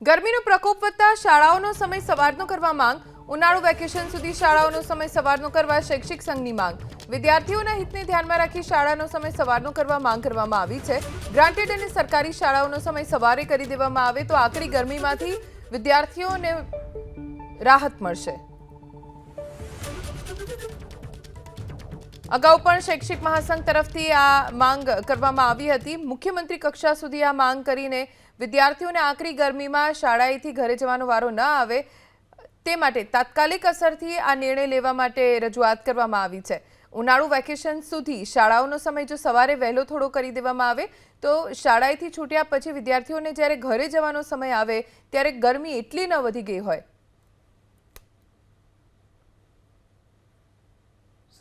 ગરમીનો પ્રકોપ વધતા શાળાઓનો સમય સવારનો કરવા માંગ. ઉનાળુ વેકેશન સુધી શાળાઓનો સમય સવારનો કરવા શૈક્ષિક સંઘની માંગ. વિદ્યાર્થીઓના હિતને ધ્યાનમાં રાખી શાળાનો સમય સવારનો કરવા માંગ કરવામાં આવી છે. ગ્રાન્ટેડ અને સરકારી શાળાઓનો સમય સવારે કરી દેવામાં આવે તો આકરી ગરમીમાંથી વિદ્યાર્થીઓને રાહત મળશે. અગાઉ પણ શૈક્ષિક મહાસંઘ તરફથી આ માંગ કરવામાં આવી હતી. મુખ્યમંત્રી કક્ષા સુધી આ માંગ કરીને વિદ્યાર્થીઓને આકરી ગરમીમાં શાળાએથી ઘરે જવાનો વારો ન આવે તે માટે તાત્કાલિક અસરથી આ નિર્ણય લેવા માટે રજૂઆત કરવામાં આવી છે. ઉનાળુ વેકેશન સુધી શાળાઓનો સમય જો સવારે વહેલો થોડો કરી દેવામાં આવે તો શાળાએથી છૂટ્યા પછી વિદ્યાર્થીઓને જ્યારે ઘરે જવાનો સમય આવે ત્યારે ગરમી એટલી ન વધી ગઈ હોય.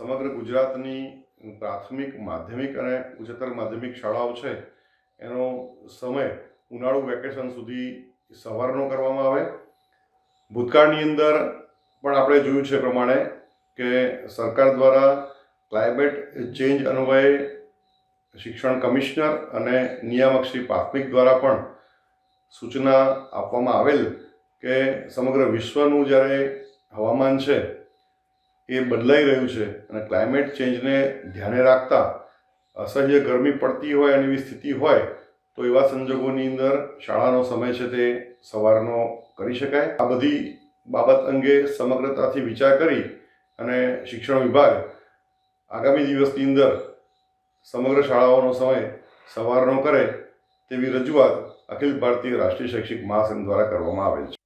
સમગ્ર ગુજરાતની પ્રાથમિક, માધ્યમિક અને ઉચ્ચતર માધ્યમિક શાળાઓ છે એનો સમય ઉનાળુ વેકેશન સુધી સવારનો કરવામાં આવે. ભૂતકાળની અંદર પણ આપણે જોયું છે પ્રમાણે કે સરકાર દ્વારા ક્લાઇમેટ ચેન્જ અન્વયે શિક્ષણ કમિશનર અને નિયામક શ્રી પ્રાથમિક દ્વારા પણ સૂચના આપવામાં આવેલ કે સમગ્ર વિશ્વનું જ્યારે હવામાન છે એ બદલાઈ રહ્યું છે અને ક્લાઇમેટ ચેન્જને ધ્યાને રાખતા અસહ્ય ગરમી પડતી હોય અને એવી સ્થિતિ હોય તો એવા સંજોગોની અંદર શાળાનો સમય છે તે સવારનો કરી શકાય. આ બધી બાબત અંગે સમગ્રતાથી વિચાર કરી અને શિક્ષણ વિભાગ આગામી દિવસની અંદર સમગ્ર શાળાઓનો સમય સવારનો કરે તેવી રજૂઆત અખિલ ભારતીય રાષ્ટ્રીય શૈક્ષિક મહાસંઘ દ્વારા કરવામાં આવેલ છે.